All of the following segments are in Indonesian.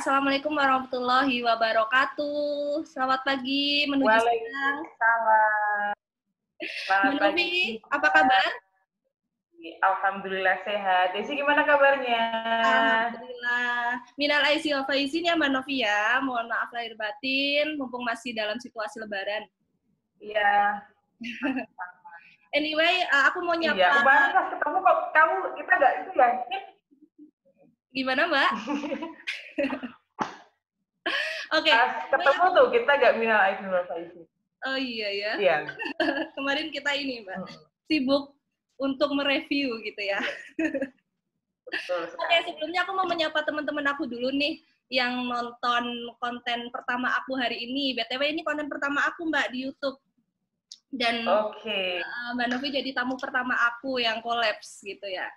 Assalamualaikum warahmatullahi wabarakatuh. Selamat pagi menuju siang. Waalaikumsalam. Selamat Mbak pagi. Novi, apa kabar? Alhamdulillah sehat. Desi gimana kabarnya? Alhamdulillah. Minal aidin wal faizin ya Mbak Novi ya. Mohon maaf lahir batin, mumpung masih dalam situasi lebaran. Iya. Anyway, aku mau nyapa. Iya, kemarin pas ketemu kok kita nggak itu ya. Gimana Mbak? Oke. Pas ketemu tuh kita nggak minal aidin wal faizin. Oh iya ya. Iya. Kemarin kita ini Mbak, sibuk untuk mereview gitu ya. Oke, sebelumnya aku mau menyapa teman-teman aku dulu nih yang nonton konten pertama aku hari ini. BTW ini konten pertama aku Mbak di YouTube. Dan Mbak Novi jadi tamu pertama aku yang collabs gitu ya.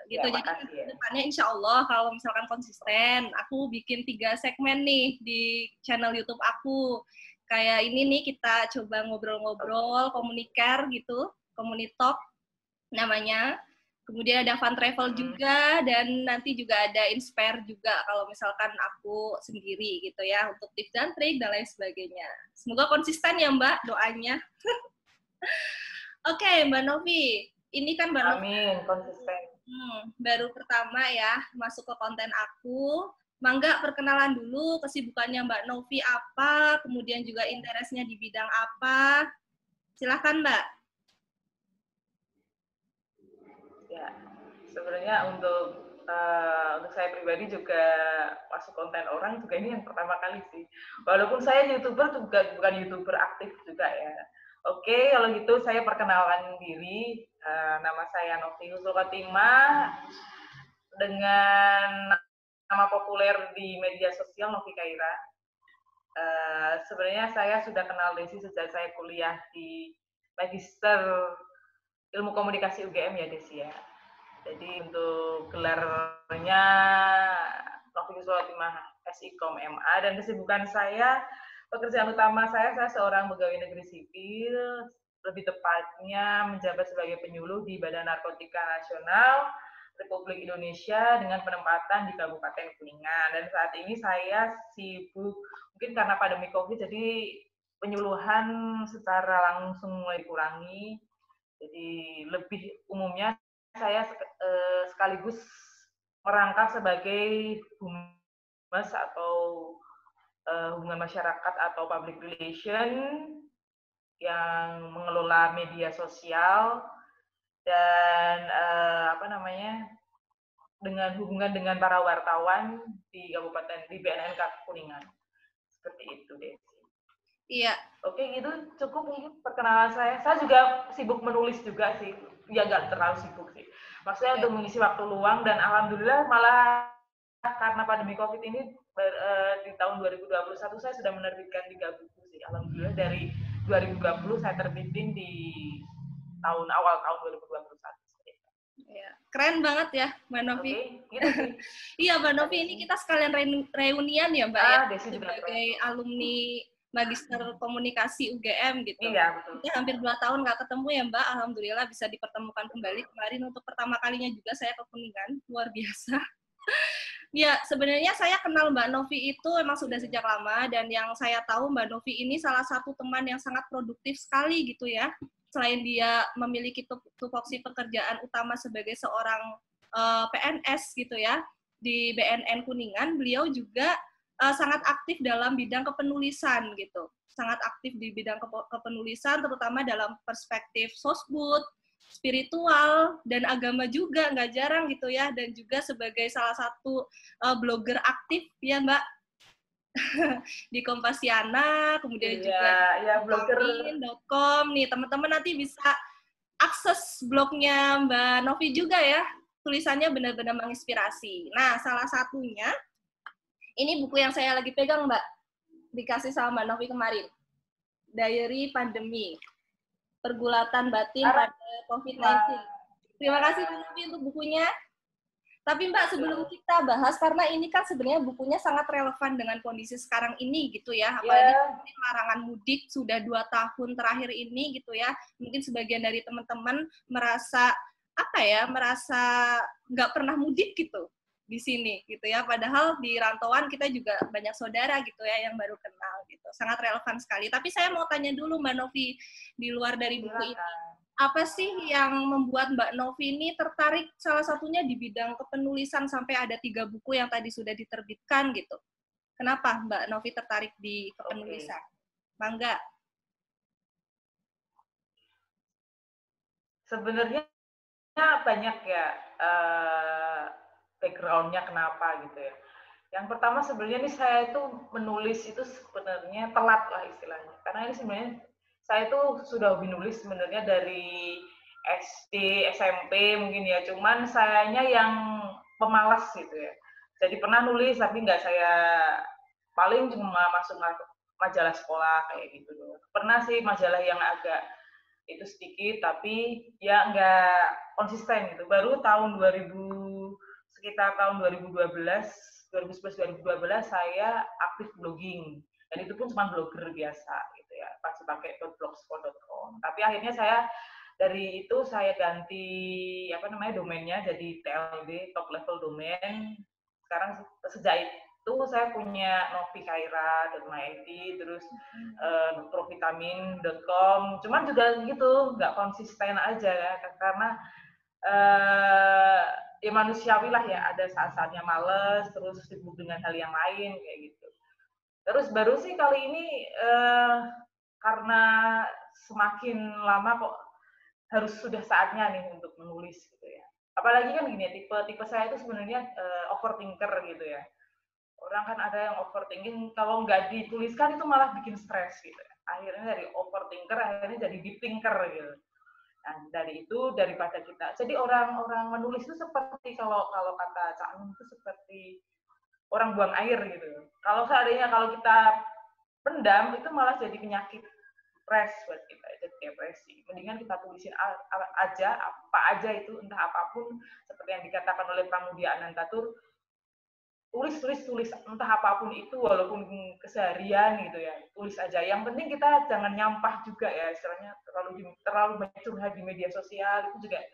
Gitu. Ya, jadi depannya insya Allah kalau misalkan konsisten, aku bikin 3 segmen nih di channel YouTube aku. Kayak ini nih kita coba ngobrol-ngobrol, komunikar gitu, Communitalk namanya. Kemudian ada fun travel juga, dan nanti juga ada inspire juga kalau misalkan aku sendiri gitu ya, untuk tips dan trik dan lain sebagainya. Semoga konsisten ya Mbak doanya. Oke, Mbak Novi, ini kan Mbak Novi. Amin, konsisten. Baru pertama ya masuk ke konten aku. Mangga perkenalan dulu kesibukannya Mbak Novi apa, kemudian juga interestnya di bidang apa. Silahkan Mbak. Ya, sebenarnya untuk saya pribadi juga masuk konten orang juga ini yang pertama kali sih. Walaupun saya YouTuber juga bukan YouTuber aktif juga ya. Oke, kalau gitu saya perkenalkan diri. Nama saya Novi Husnul Khotimah dengan nama populer di media sosial Novi Kaira. Sebenarnya saya sudah kenal Desi sejak saya kuliah di Magister Ilmu Komunikasi UGM ya Desi ya. Jadi untuk gelarnya Novi Husnul Khotimah SIKOM MA, dan kesibukan saya, pekerjaan utama saya seorang pegawai negeri sipil, lebih tepatnya menjabat sebagai penyuluh di Badan Narkotika Nasional Republik Indonesia dengan penempatan di Kabupaten Kuningan. Dan saat ini saya sibuk, mungkin karena pandemi COVID, jadi penyuluhan secara langsung mulai dikurangi. Jadi lebih umumnya saya sekaligus merangkap sebagai humas atau hubungan masyarakat atau public relation yang mengelola media sosial dan dengan hubungan dengan para wartawan di Kabupaten di BNN Kuningan. Seperti itu deh. Iya. Oke, gitu cukup mungkin perkenalan saya. Saya juga sibuk menulis juga sih. Ya nggak terlalu sibuk sih. Maksudnya untuk mengisi waktu luang, dan alhamdulillah malah karena pandemi COVID ini di tahun 2021 saya sudah menerbitkan 3 buku sih. Alhamdulillah dari 2020 saya terbitin di awal tahun 2021. Ya, keren banget ya Mbak Novi. Gitu sih. Iya Mbak Novi, ini kita sekalian reunian ya Mbak ya, sebagai alumni Magister Komunikasi UGM gitu. Iya, betul. Ini hampir 2 tahun nggak ketemu ya Mbak, alhamdulillah bisa dipertemukan kembali. Kemarin untuk pertama kalinya juga saya ke Kuningan, luar biasa. Ya, sebenarnya saya kenal Mbak Novi itu memang sudah sejak lama, dan yang saya tahu Mbak Novi ini salah satu teman yang sangat produktif sekali gitu ya. Selain dia memiliki tupoksi pekerjaan utama sebagai seorang PNS gitu ya di BNN Kuningan, beliau juga sangat aktif dalam bidang kepenulisan gitu. Sangat aktif di bidang kepenulisan, terutama dalam perspektif sosbud, spiritual, dan agama juga, nggak jarang gitu ya, dan juga sebagai salah satu blogger aktif ya Mbak, di Kompasiana, kemudian juga blogger.com. Nih teman-teman nanti bisa akses blognya Mbak Novi juga ya, tulisannya benar-benar menginspirasi. Nah, salah satunya, ini buku yang saya lagi pegang Mbak, dikasih sama Mbak Novi kemarin, Diary Pandemi, Pergulatan Batin pada COVID-19. Terima kasih Mbak Novi untuk bukunya. Tapi Mbak, sebelum kita bahas, karena ini kan sebenarnya bukunya sangat relevan dengan kondisi sekarang ini gitu ya, apalagi larangan mudik sudah 2 tahun terakhir ini gitu ya, mungkin sebagian dari teman-teman merasa nggak pernah mudik gitu, di sini gitu ya. Padahal di rantauan kita juga banyak saudara gitu ya yang baru kenal gitu. Sangat relevan sekali. Tapi saya mau tanya dulu Mbak Novi, di luar dari buku ini, apa sih yang membuat Mbak Novi ini tertarik salah satunya di bidang kepenulisan sampai ada 3 buku yang tadi sudah diterbitkan gitu? Kenapa Mbak Novi tertarik di kepenulisan? Mangga. Sebenarnya banyak ya background-nya kenapa gitu ya. Yang pertama sebenarnya nih saya itu menulis itu sebenarnya telat lah istilahnya. Karena ini sebenarnya saya itu sudah hobi nulis sebenarnya dari SD, SMP mungkin ya. Cuman sayanya yang pemalas gitu ya. Jadi pernah nulis tapi nggak saya, paling cuma masuk majalah sekolah kayak gitu doang. Pernah sih majalah yang agak itu sedikit tapi ya nggak konsisten gitu. Baru tahun 2000, sekitar tahun 2011 saya aktif blogging, dan itu pun cuma blogger biasa gitu ya, pasti pakai .blogspot.com. Tapi akhirnya saya dari itu saya ganti domainnya jadi TLD, top level domain. Sekarang sejak itu saya punya novikaira.id, terus provitamin.com. Cuman juga gitu, nggak konsisten aja ya, karena ya manusiawi lah ya, ada saat-saatnya males, terus sibuk dengan hal yang lain kayak gitu. Terus baru sih kali ini karena semakin lama kok harus sudah saatnya nih untuk menulis gitu ya. Apalagi kan gini ya, tipe saya itu sebenarnya overthinker gitu ya. Orang kan ada yang overthinking, kalau nggak dituliskan itu malah bikin stres gitu. Akhirnya dari overthinker akhirnya jadi deep thinker gitu. Nah, dari itu daripada kita, jadi orang-orang menulis itu seperti kalau kata Cak Nun itu seperti orang buang air gitu. Kalau seandainya kalau kita pendam itu malah jadi penyakit stres buat kita, jadi depresi. Mendingan kita tulisin aja, apa aja itu, entah apapun, seperti yang dikatakan oleh Pramudia Anantatur, tulis entah apapun itu, walaupun keseharian gitu ya, tulis aja. Yang penting kita jangan nyampah juga ya, istilahnya terlalu banyak curhat di media sosial itu juga.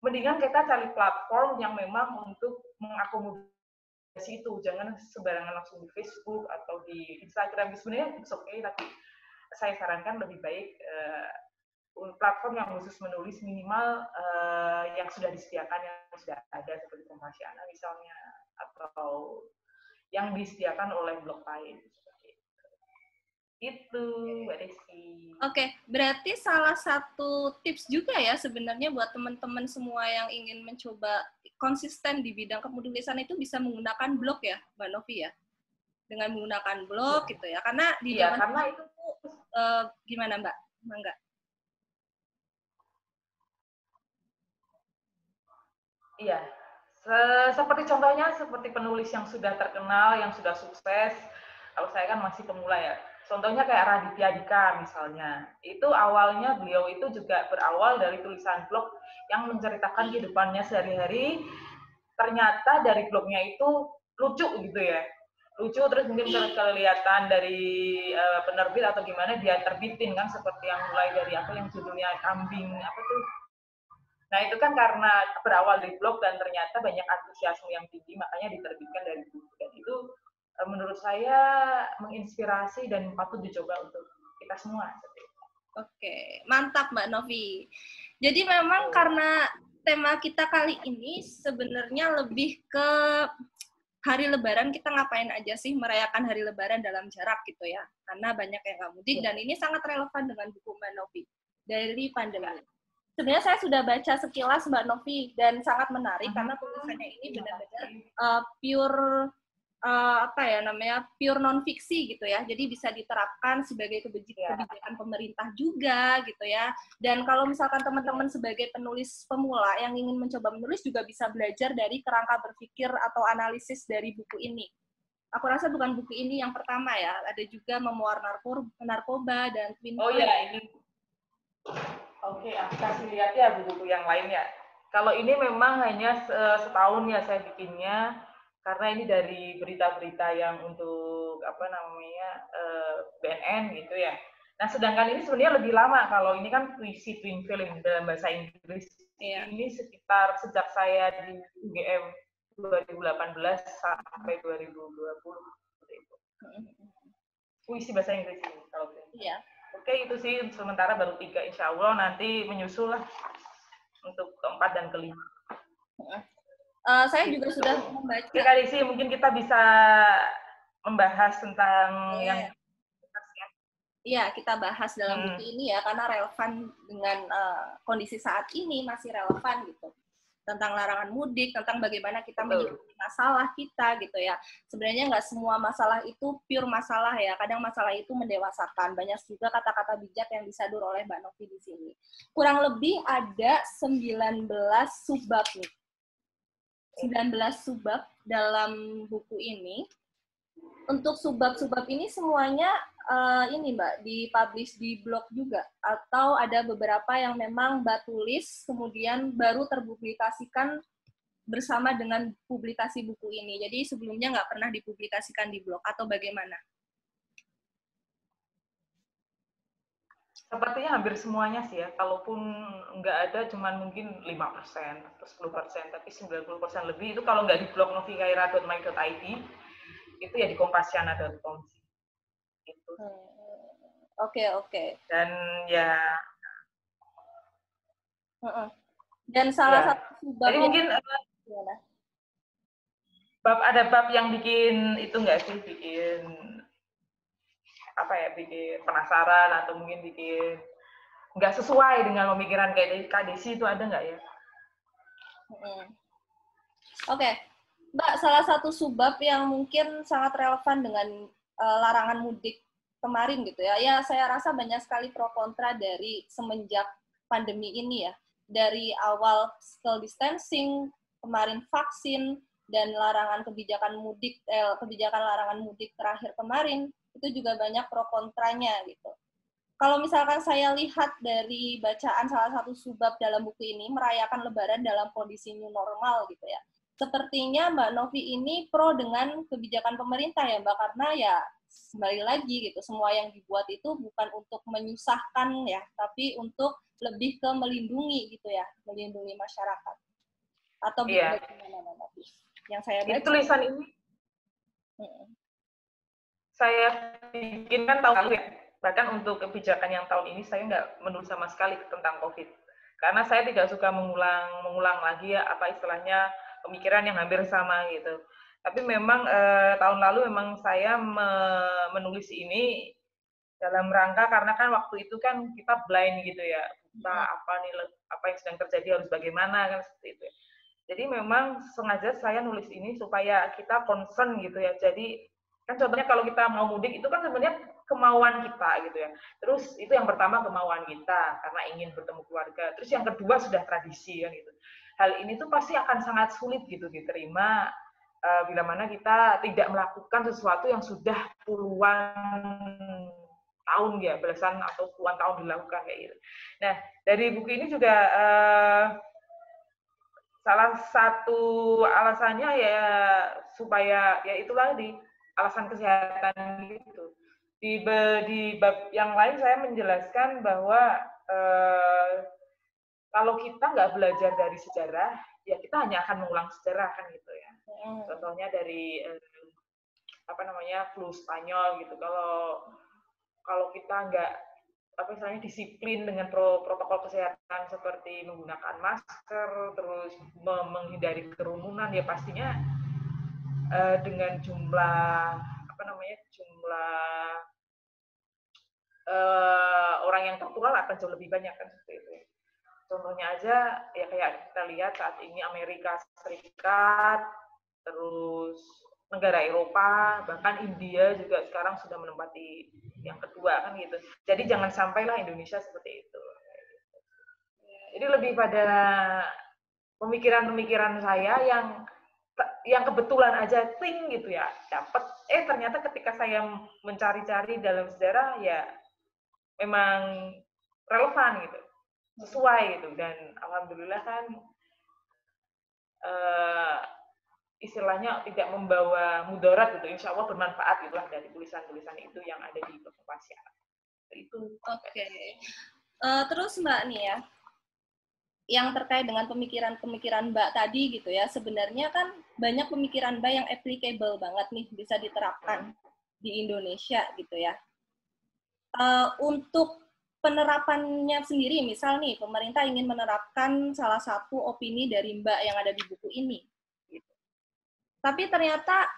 Mendingan kita cari platform yang memang untuk mengakomodasi itu, jangan sembarangan langsung di Facebook atau di Instagram. Sebenarnya it's okay, tapi saya sarankan lebih baik platform yang khusus menulis, minimal yang sudah disediakan, yang sudah ada seperti Kompasiana misalnya, atau yang disediakan oleh blog lain. Itu, Mbak Desi. Oke, berarti salah satu tips juga ya sebenarnya buat teman-teman semua yang ingin mencoba konsisten di bidang kepenulisan itu bisa menggunakan blog ya, Mbak Novi ya? Dengan menggunakan blog gitu ya, karena di zaman karena itu gimana Mbak? Mangga. Iya, seperti contohnya seperti penulis yang sudah terkenal, yang sudah sukses. Kalau saya kan masih pemula ya. Contohnya kayak Raditya Dika misalnya. Itu awalnya beliau itu juga berawal dari tulisan blog yang menceritakan kehidupannya sehari-hari. Ternyata dari blognya itu lucu gitu ya. Lucu, terus mungkin kelihatan dari penerbit atau gimana dia terbitin kan, seperti yang mulai dari apa yang judulnya kambing apa tuh. Nah, itu kan karena berawal dari blog dan ternyata banyak antusiasme yang tinggi, makanya diterbitkan dari buku. Dan itu menurut saya menginspirasi dan patut dicoba untuk kita semua. Oke, mantap Mbak Novi. Jadi memang karena tema kita kali ini sebenarnya lebih ke hari Lebaran, kita ngapain aja sih merayakan hari Lebaran dalam jarak gitu ya. Karena banyak yang nggak mudik, dan ini sangat relevan dengan buku Mbak Novi dari pandemi. Sebenarnya saya sudah baca sekilas Mbak Novi dan sangat menarik karena tulisannya ini benar-benar pure pure non fiksi gitu ya. Jadi bisa diterapkan sebagai kebijakan pemerintah juga gitu ya. Dan kalau misalkan teman-teman sebagai penulis pemula yang ingin mencoba menulis juga bisa belajar dari kerangka berpikir atau analisis dari buku ini. Aku rasa bukan buku ini yang pertama ya. Ada juga Memoir Narkoba dan Twin. Oh ya, ini. Oke, aku kasih lihat ya buku-buku yang lain ya. Kalau ini memang hanya setahun ya saya bikinnya, karena ini dari berita-berita yang untuk BNN gitu ya. Nah, sedangkan ini sebenarnya lebih lama. Kalau ini kan puisi twin film dalam bahasa Inggris. Ini sekitar sejak saya di UGM 2018 sampai 2020 seperti itu. Puisi bahasa Inggris ini kalau Iya. Oke, itu sih sementara baru 3, insya Allah nanti menyusul lah untuk keempat dan kelima. Saya juga sudah membaca. Oke, Kak Desi, mungkin kita bisa membahas tentang yang Iya, kita bahas dalam buku ini ya, karena relevan dengan kondisi saat ini, masih relevan gitu. Tentang larangan mudik, tentang bagaimana kita menyikapi masalah kita gitu ya. Sebenarnya nggak semua masalah itu pure masalah ya, kadang masalah itu mendewasakan. Banyak juga kata-kata bijak yang disadur oleh Mbak Novi di sini. Kurang lebih ada 19 subbab nih. 19 subbab dalam buku ini. Untuk subbab-subbab ini semuanya ini Mbak, dipublish di blog juga, atau ada beberapa yang memang Mbak tulis kemudian baru terpublikasikan bersama dengan publikasi buku ini. Jadi sebelumnya nggak pernah dipublikasikan di blog, atau bagaimana? Sepertinya hampir semuanya sih ya, kalaupun nggak ada cuman mungkin 5% atau 10%, tapi 90% lebih itu kalau nggak di blog novikaira.my.id, itu ya di kompasiana.com sih. Gitu. Oke. Dan ya. Dan salah satu jadi mungkin ada bab yang bikin itu nggak sih, bikin bikin penasaran atau mungkin bikin nggak sesuai dengan pemikiran kayak Kak Desi itu ada nggak ya? Oke. Mbak, salah satu subbab yang mungkin sangat relevan dengan larangan mudik kemarin gitu ya. Ya, saya rasa banyak sekali pro kontra dari semenjak pandemi ini ya. Dari awal physical distancing, kemarin vaksin, dan kebijakan larangan mudik terakhir kemarin, itu juga banyak pro kontranya gitu. Kalau misalkan saya lihat dari bacaan salah satu subbab dalam buku ini, merayakan Lebaran dalam kondisi new normal gitu ya. Sepertinya Mbak Novi ini pro dengan kebijakan pemerintah ya Mbak, karena ya kembali lagi gitu, semua yang dibuat itu bukan untuk menyusahkan ya, tapi untuk lebih ke melindungi gitu ya, melindungi masyarakat. Atau bagaimana Mbak Novi? Yang saya baca. Ini tulisan ini saya bikin kan tahun lalu ya, bahkan untuk kebijakan yang tahun ini saya nggak menulis sama sekali tentang COVID, karena saya tidak suka mengulang lagi ya apa istilahnya pemikiran yang hampir sama gitu. Tapi memang tahun lalu memang saya menulis ini dalam rangka karena kan waktu itu kan kita blind gitu ya, kita apa yang sedang terjadi harus bagaimana kan seperti itu. Jadi memang sengaja saya nulis ini supaya kita concern gitu ya. Jadi kan contohnya kalau kita mau mudik itu kan sebenarnya kemauan kita gitu ya. Terus itu yang pertama kemauan kita karena ingin bertemu keluarga. Terus yang kedua sudah tradisi kan gitu. Hal ini tuh pasti akan sangat sulit gitu diterima bila mana kita tidak melakukan sesuatu yang sudah puluhan tahun ya, belasan atau puluhan tahun dilakukan kayak gitu. Nah, dari buku ini juga salah satu alasannya ya supaya ya itulah di alasan kesehatan gitu. Di bab yang lain saya menjelaskan bahwa kalau kita nggak belajar dari sejarah, ya kita hanya akan mengulang sejarah kan gitu ya. Contohnya dari flu Spanyol gitu. Kalau kita nggak disiplin dengan protokol kesehatan seperti menggunakan masker, terus menghindari kerumunan, ya pastinya dengan jumlah orang yang tertular akan jauh lebih banyak kan seperti itu. Contohnya aja ya kayak kita lihat saat ini Amerika Serikat, terus negara Eropa, bahkan India juga sekarang sudah menempati yang kedua kan gitu. Jadi jangan sampailah Indonesia seperti itu. Jadi lebih pada pemikiran-pemikiran saya yang kebetulan aja ting gitu ya dapat. Ternyata ketika saya mencari-cari dalam sejarah ya memang relevan gitu. Sesuai gitu, dan alhamdulillah kan istilahnya tidak membawa mudarat gitu, insya Allah bermanfaat gitulah dari tulisan-tulisan itu yang ada di Kompasiana itu. Terus Mbak nih ya, yang terkait dengan pemikiran-pemikiran Mbak tadi gitu ya, sebenarnya kan banyak pemikiran Mbak yang applicable banget nih, bisa diterapkan di Indonesia gitu ya. Untuk penerapannya sendiri, misal nih pemerintah ingin menerapkan salah satu opini dari Mbak yang ada di buku ini, gitu. Tapi ternyata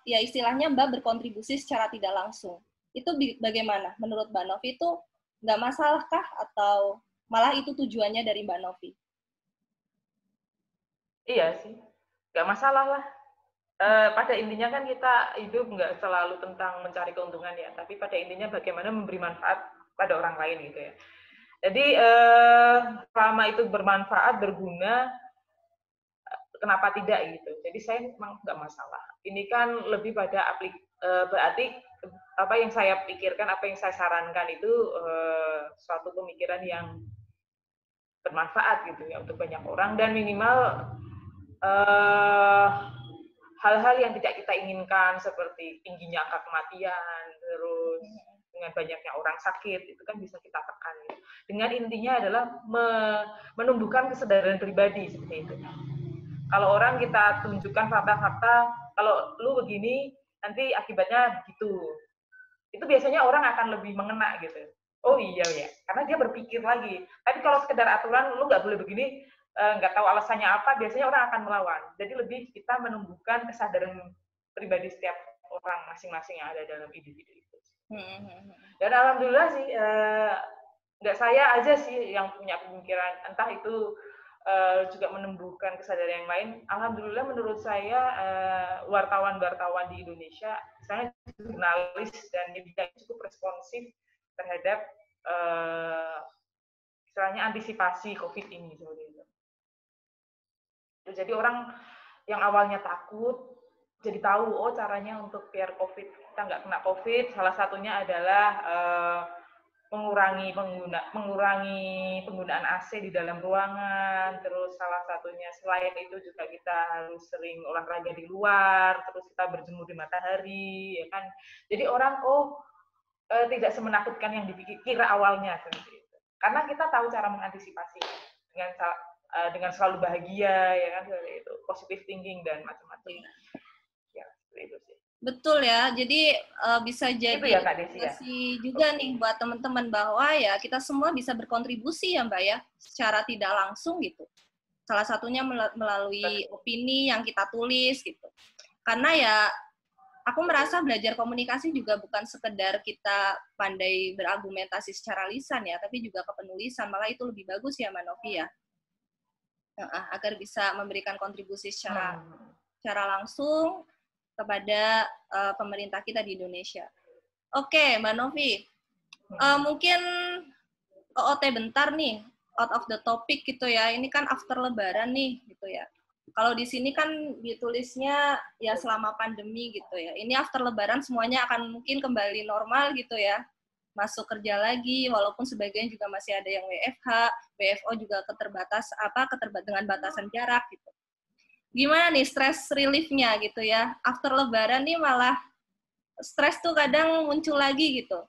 ya istilahnya Mbak berkontribusi secara tidak langsung. Itu bagaimana? Menurut Mbak Novi itu nggak masalah kah atau malah itu tujuannya dari Mbak Novi? Iya sih, nggak masalah lah. Pada intinya kan kita hidup nggak selalu tentang mencari keuntungan ya, tapi pada intinya bagaimana memberi manfaat pada orang lain gitu ya. Jadi selama itu bermanfaat, berguna, kenapa tidak gitu. Jadi saya memang nggak masalah. Ini kan lebih pada berarti apa yang saya pikirkan, apa yang saya sarankan itu suatu pemikiran yang bermanfaat gitu ya untuk banyak orang, dan minimal hal-hal yang tidak kita inginkan seperti tingginya angka kematian, terus dengan banyaknya orang sakit, itu kan bisa kita tekan. Dengan intinya adalah menumbuhkan kesadaran pribadi seperti itu. Kalau orang kita tunjukkan fakta-fakta, kalau lu begini, nanti akibatnya begitu. Itu biasanya orang akan lebih mengena gitu. Oh iya ya, karena dia berpikir lagi. Tapi kalau sekedar aturan, lu nggak boleh begini, nggak tahu alasannya apa, biasanya orang akan melawan. Jadi lebih kita menumbuhkan kesadaran pribadi setiap orang masing-masing yang ada dalam individu itu. Dan alhamdulillah sih, nggak saya aja sih yang punya pemikiran, entah itu juga menumbuhkan kesadaran yang lain. Alhamdulillah menurut saya wartawan-wartawan di Indonesia, misalnya jurnalis dan media cukup responsif terhadap istilahnya antisipasi COVID ini seperti itu. Jadi orang yang awalnya takut jadi tahu, oh caranya untuk biar COVID kita nggak kena COVID, salah satunya adalah mengurangi penggunaan AC di dalam ruangan, terus salah satunya selain itu juga kita harus sering olahraga di luar, terus kita berjemur di matahari, ya kan. Jadi orang tidak semenakutkan yang dikira awalnya seperti itu. Karena kita tahu cara mengantisipasi dengan selalu bahagia, ya kan, seperti itu, positive thinking dan macam-macam. Ya, seperti itu sih. Betul ya, jadi bisa jadi ya, Kak Desi, ya? juga nih buat teman-teman bahwa ya kita semua bisa berkontribusi ya Mbak ya, secara tidak langsung gitu. Salah satunya melalui opini yang kita tulis gitu. Karena ya aku merasa belajar komunikasi juga bukan sekedar kita pandai berargumentasi secara lisan ya, tapi juga kepenulisan, malah itu lebih bagus ya Mbak Novi ya. Agar bisa memberikan kontribusi secara langsung kepada pemerintah kita di Indonesia. Oke, Mbak Novi, mungkin OOT bentar nih, out of the topic gitu ya. Ini kan after Lebaran nih, gitu ya. Kalau di sini kan ditulisnya ya selama pandemi gitu ya. Ini after Lebaran semuanya akan mungkin kembali normal gitu ya. Masuk kerja lagi, walaupun sebagian juga masih ada yang WFH, WFO juga dengan batasan jarak gitu. Gimana nih stress relief-nya gitu ya? After Lebaran nih malah stres tuh kadang muncul lagi gitu.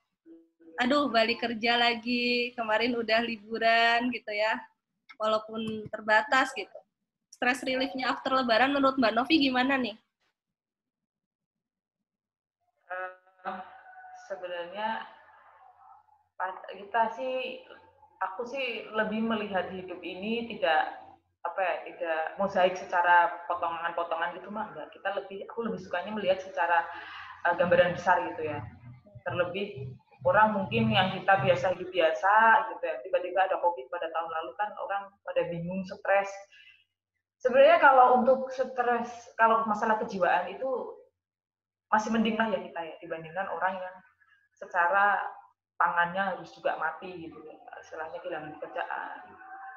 Aduh, balik kerja lagi, kemarin udah liburan gitu ya, walaupun terbatas gitu. Stress relief-nya after Lebaran menurut Mbak Novi gimana nih? Sebenarnya aku sih lebih melihat hidup ini tidak mozaik secara potongan-potongan gitu mah enggak. Aku lebih sukanya melihat secara gambaran besar gitu ya. Terlebih orang mungkin yang kita biasa hidup biasa gitu ya, tiba-tiba ada COVID pada tahun lalu kan orang pada bingung, stres. Sebenarnya kalau untuk stres, kalau masalah kejiwaan itu masih mending lah ya kita ya, dibandingkan orang yang secara tangannya harus juga mati gitu ya, istilahnya kehilangan pekerjaan.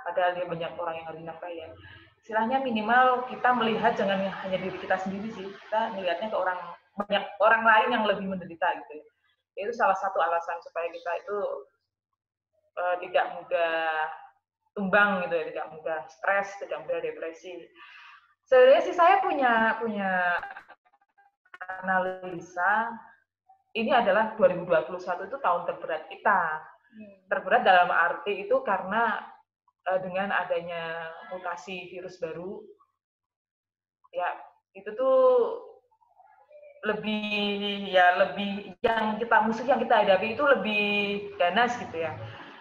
Padahal dia banyak orang yang harus nafkahi ya. Istilahnya minimal kita melihat jangan hanya diri kita sendiri sih, kita melihatnya ke banyak orang lain yang lebih menderita gitu ya. Itu salah satu alasan supaya kita itu tidak mudah tumbang gitu ya, tidak mudah stres, tidak mudah depresi. Sebenarnya sih saya punya analisa, ini adalah 2021 itu tahun terberat kita. Terberat dalam arti itu karena dengan adanya mutasi virus baru, ya itu tuh lebih yang kita hadapi itu lebih ganas gitu ya.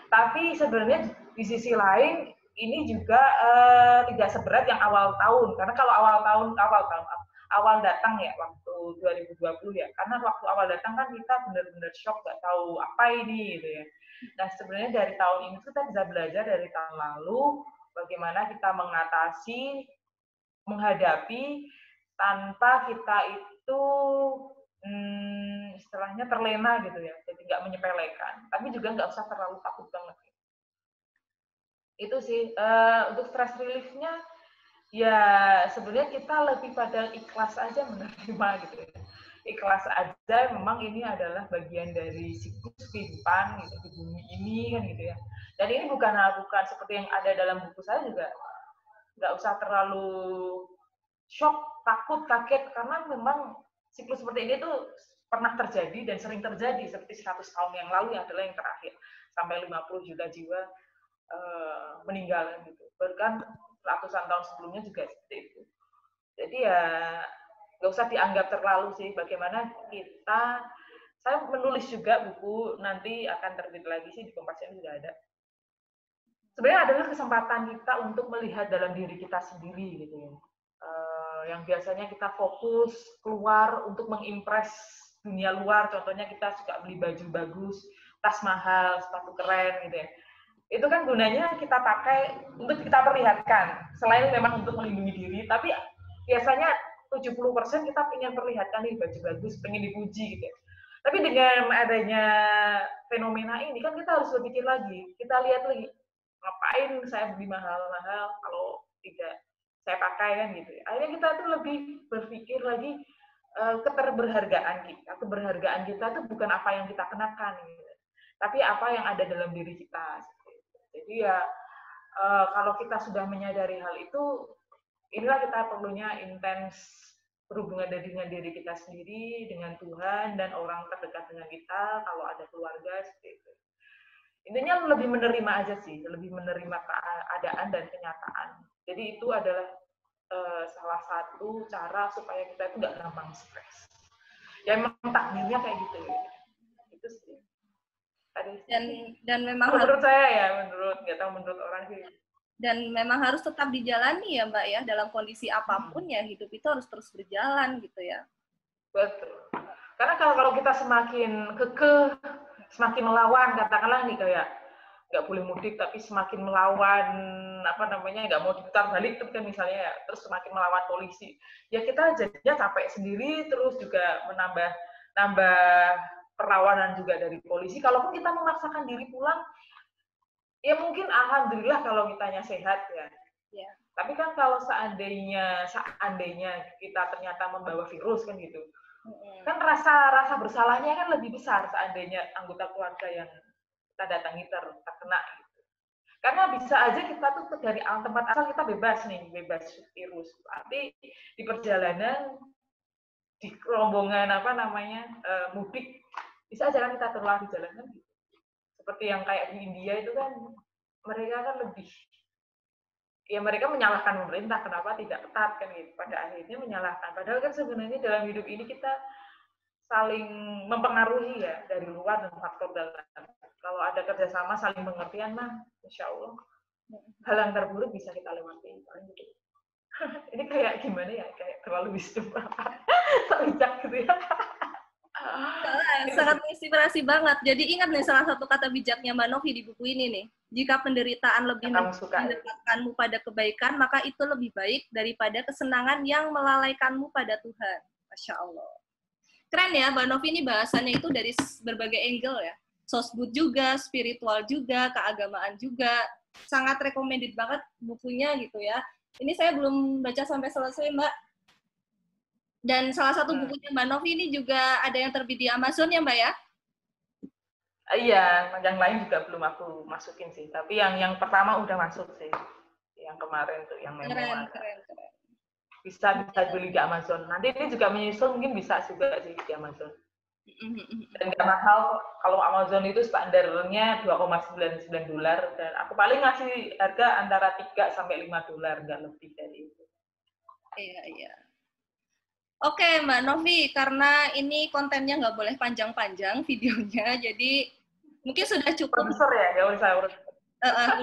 Tapi sebenarnya di sisi lain ini juga tidak seberat yang awal tahun, karena kalau awal datang ya waktu 2020 ya, karena waktu awal datang kan kita benar-benar shock, nggak tahu apa ini gitu ya. Nah sebenarnya dari tahun ini kita bisa belajar dari tahun lalu bagaimana kita menghadapi tanpa kita itu istilahnya terlena gitu ya, jadi nggak menyepelekan, tapi juga nggak usah terlalu takut banget. Itu sih untuk stress relief-nya ya sebenarnya kita lebih pada ikhlas aja menerima gitu ya. Ikhlas aja, memang ini adalah bagian dari siklus kehidupan gitu, di bumi ini kan gitu ya. Dan ini bukan seperti yang ada dalam buku saya juga, nggak usah terlalu shock, takut, kaget, karena memang siklus seperti ini tuh pernah terjadi dan sering terjadi, seperti 100 tahun yang lalu yang adalah yang terakhir, sampai 50 juta jiwa meninggal gitu. Bahkan ratusan tahun sebelumnya juga seperti itu. Jadi ya nggak usah dianggap terlalu sih, bagaimana kita, saya menulis juga buku, nanti akan terbit lagi sih di Kompas ini sudah ada. Sebenarnya adalah kesempatan kita untuk melihat dalam diri kita sendiri gitu ya. Yang biasanya kita fokus keluar untuk mengimpress dunia luar, contohnya kita suka beli baju bagus, tas mahal, sepatu keren gitu ya. Itu kan gunanya kita pakai untuk kita perlihatkan, selain memang untuk melindungi diri, tapi biasanya 70% kita ingin perlihatkan nih baju bagus, pengen dipuji gitu ya. Tapi dengan adanya fenomena ini kan kita harus berpikir lagi, kita lihat lagi, ngapain saya beli mahal-mahal kalau tidak saya pakai kan gitu ya. Akhirnya kita tuh lebih berpikir lagi keberhargaan kita tuh bukan apa yang kita kenakan gitu, tapi apa yang ada dalam diri kita. Jadi ya kalau kita sudah menyadari hal itu, inilah kita perlunya intens berhubungan dengan diri kita sendiri, dengan Tuhan dan orang terdekat dengan kita, kalau ada keluarga seperti itu. Intinya lebih menerima aja sih, lebih menerima keadaan dan kenyataan. Jadi itu adalah salah satu cara supaya kita itu nggak gampang stres. Ya memang takdirnya kayak gitu ya. Itu sih. Dan memang menurut saya ya, nggak tahu menurut orang sih. Dan memang harus tetap dijalani ya Mbak ya, dalam kondisi apapun ya hidup itu harus terus berjalan gitu ya. Betul. Karena kalau kita semakin kekeh, semakin melawan, katakanlah nih kayak nggak boleh mudik tapi semakin melawan nggak mau diputar balik itu kan misalnya ya, terus semakin melawan polisi, ya kita jadinya capek sendiri, terus juga menambah perlawanan juga dari polisi. Kalaupun kita memaksakan diri pulang, ya mungkin alhamdulillah kalau kitanya sehat ya. Ya. Tapi kan kalau seandainya kita ternyata membawa virus kan gitu, kan rasa bersalahnya kan lebih besar seandainya anggota keluarga yang kita datangi terkena gitu. Karena bisa aja kita tuh dari tempat asal kita bebas virus, tapi di perjalanan, di rombongan mudik, bisa aja kan kita tertular di jalanan gitu. Seperti yang kayak di India itu kan, mereka kan lebih, ya mereka menyalahkan pemerintah kenapa tidak ketat kan gitu. Pada akhirnya menyalahkan. Padahal kan sebenarnya dalam hidup ini kita saling mempengaruhi ya, dari luar dan faktor dalam. Kalau ada kerjasama saling pengertian mah, insya Allah hal yang terburuk bisa kita lewati. Gitu. Ini kayak gimana ya, kayak terlalu wisdom bijak gitu ya. Sangat menginspirasi banget. Jadi ingat nih salah satu kata bijaknya Mbak Novi di buku ini nih. Jika penderitaan lebih mendekatkanmu pada kebaikan, maka itu lebih baik daripada kesenangan yang melalaikanmu pada Tuhan. Masya Allah. Keren ya, Mbak Novi ini bahasannya itu dari berbagai angle ya. Sosbud juga, spiritual juga, keagamaan juga. Sangat recommended banget bukunya gitu ya. Ini saya belum baca sampai selesai, Mbak. Dan salah satu bukunya Mbak Novi ini juga ada yang terbit di Amazon ya, Mbak ya? Iya, yang lain juga belum aku masukin sih. Tapi yang pertama udah masuk sih. Yang kemarin tuh, yang memoir. Keren. Bisa beli di Amazon. Nanti ini juga menyusul, mungkin bisa juga sih di Amazon. Dan nggak mahal, kalau Amazon itu standarnya $2,99 dan aku paling ngasih harga antara $3 sampai $5, nggak lebih dari itu. Iya, iya. Oke, Mbak Novi, karena ini kontennya nggak boleh panjang-panjang videonya, jadi mungkin sudah cukup. Profesor ya, nggak usah.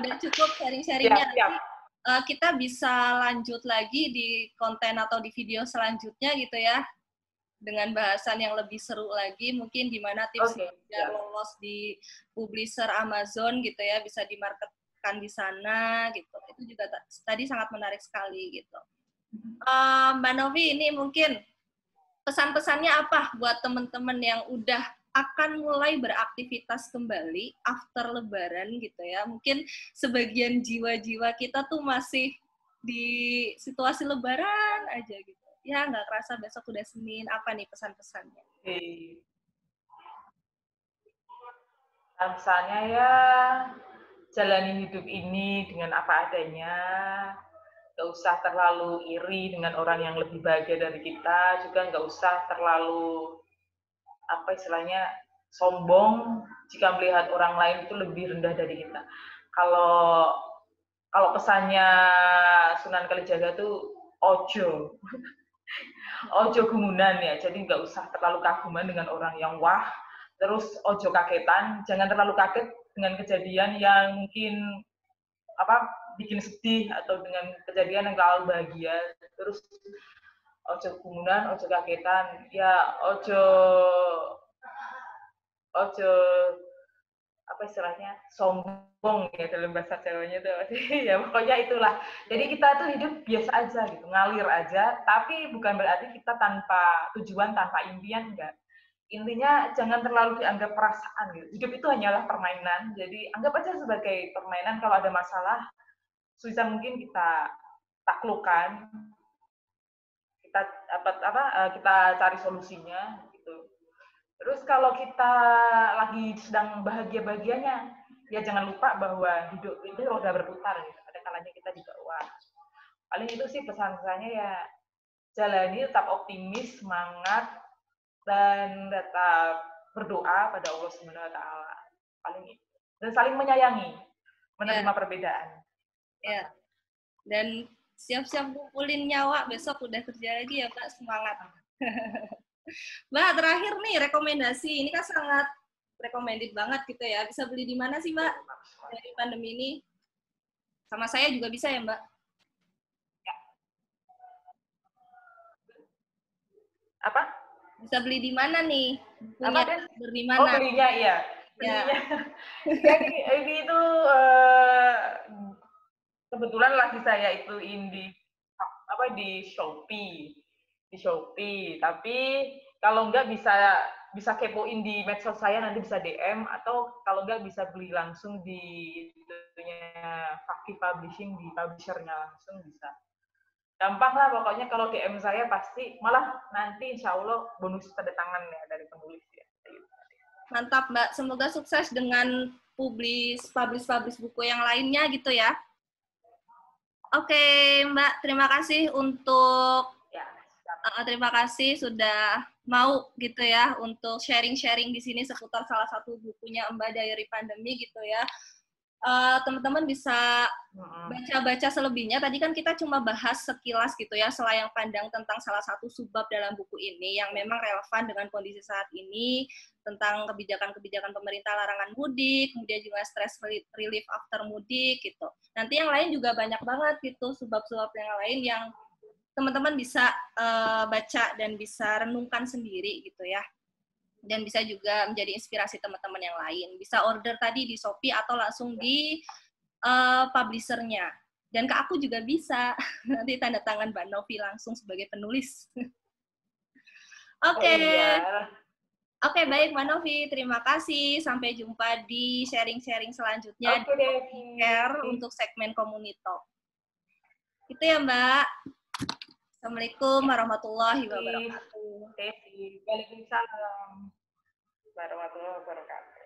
Udah cukup sharing-sharingnya. Nanti kita bisa lanjut lagi di konten atau di video selanjutnya gitu ya, dengan bahasan yang lebih seru lagi, mungkin gimana tips biar lolos di publisher Amazon gitu ya, bisa dimarketkan di sana gitu. Itu juga tadi sangat menarik sekali gitu. Mbak Novi, ini mungkin pesan-pesannya apa buat teman-teman yang udah akan mulai beraktivitas kembali after Lebaran gitu ya. Mungkin sebagian jiwa-jiwa kita tuh masih di situasi Lebaran aja gitu. Ya nggak kerasa besok udah Senin. Apa nih pesan-pesannya? Pesannya ya jalani hidup ini dengan apa adanya. Nggak usah terlalu iri dengan orang yang lebih bahagia dari kita. Juga nggak usah terlalu apa istilahnya sombong jika melihat orang lain itu lebih rendah dari kita. Kalau pesannya Sunan Kalijaga tuh ojo gumunan ya, jadi nggak usah terlalu kaguman dengan orang yang wah, terus ojo kagetan, jangan terlalu kaget dengan kejadian yang mungkin bikin sedih atau dengan kejadian yang terlalu bahagia, terus ojo gumunan, ojo kagetan, ya ojo apa istilahnya sombong ya dalam bahasa Jawanya tuh ya pokoknya itulah. Jadi kita tuh hidup biasa aja gitu, ngalir aja, tapi bukan berarti kita tanpa tujuan, tanpa impian, enggak. Intinya jangan terlalu dianggap perasaan gitu. Hidup itu hanyalah permainan, jadi anggap aja sebagai permainan. Kalau ada masalah sebisa mungkin kita taklukkan, kita cari solusinya gitu. Terus kalau kita lagi sedang bahagia-bahagianya, ya jangan lupa bahwa hidup itu roda berputar gitu. Ada kalanya kita juga wah. Paling itu sih pesan-pesannya ya, jalani, tetap optimis, semangat, dan tetap berdoa pada Allah Subhanahu wa taala. Paling itu. Dan saling menyayangi, menerima perbedaan. Ya. Dan siap-siap kumpulin nyawa, besok udah kerja lagi ya, Mbak, semangat. Mbak, terakhir nih rekomendasi, ini kan sangat recommended banget gitu ya. Bisa beli di mana sih, Mbak, dari pandemi ini? Sama saya juga bisa ya, Mbak? Ya. Apa? Bisa beli di mana nih? Punya di mana? Oh, belinya iya. Belinya. Ya. ini itu kebetulan lagi saya itu di Shopee. Di Shopee, tapi kalau enggak bisa kepoin di medsos saya, nanti bisa DM, atau kalau enggak bisa beli langsung di Fakih Publishing, di publishernya langsung bisa. Gampang lah pokoknya, kalau DM saya pasti, malah nanti insya Allah bonus tanda tangan ya dari penulis ya. Mantap Mbak, semoga sukses dengan publish buku yang lainnya gitu ya. Oke Mbak, terima kasih untuk terima kasih sudah mau gitu ya untuk sharing-sharing di sini seputar salah satu bukunya Mbak, Diary Pandemi gitu ya. Teman-teman bisa baca-baca selebihnya. Tadi kan kita cuma bahas sekilas gitu ya, selayang pandang tentang salah satu subbab dalam buku ini yang memang relevan dengan kondisi saat ini, tentang kebijakan-kebijakan pemerintah larangan mudik, kemudian juga stress relief after mudik gitu. Nanti yang lain juga banyak banget gitu, subbab-subbab yang lain yang teman-teman bisa baca dan bisa renungkan sendiri gitu ya. Dan bisa juga menjadi inspirasi teman-teman yang lain. Bisa order tadi di Shopee atau langsung di publishernya. Dan ke aku juga bisa. Nanti tanda tangan Mbak Novi langsung sebagai penulis. Oke. Oke, baik Mbak Novi. Terima kasih. Sampai jumpa di sharing-sharing selanjutnya di Care untuk segmen Komunito. Itu ya Mbak. Assalamualaikum warahmatullahi wabarakatuh. Waalaikumsalam warahmatullahi wabarakatuh.